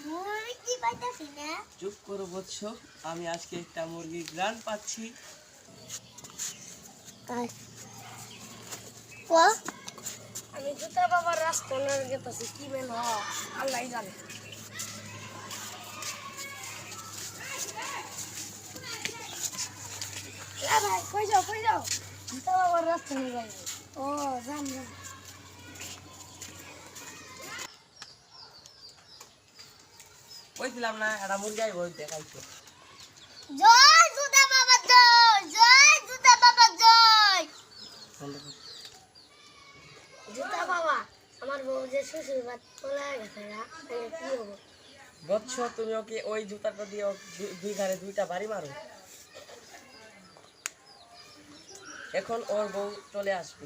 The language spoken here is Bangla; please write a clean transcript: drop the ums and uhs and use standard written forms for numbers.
মুরগি পাইতাছি না। চুপ করো বৎস, আমি আজকে একটা মুরগির গ্রান পাচ্ছি। আমি জুতা বাবার রাস্তা গেতেছি কি মেন আল্লাহ জানে। ভাই কই যাও জুতা বাবার রাস্তা নিয়ে যাই। ও জান কইছিলাম না একটা মুরগি আইব দেখাইছো। জয় জুতা বাবা জয় জুতা বাবা জয়। জুতা বাবা আমার বউ যে শ্বশুর বাড়ি চলে গেছে না, কি হবো? বৎস, তুমি ওকে ওই জুতাটা দিয়ে দুই ঘাড়ে দুইটা বাড়ি মারো। এখন ওর বউ চলে আসবে।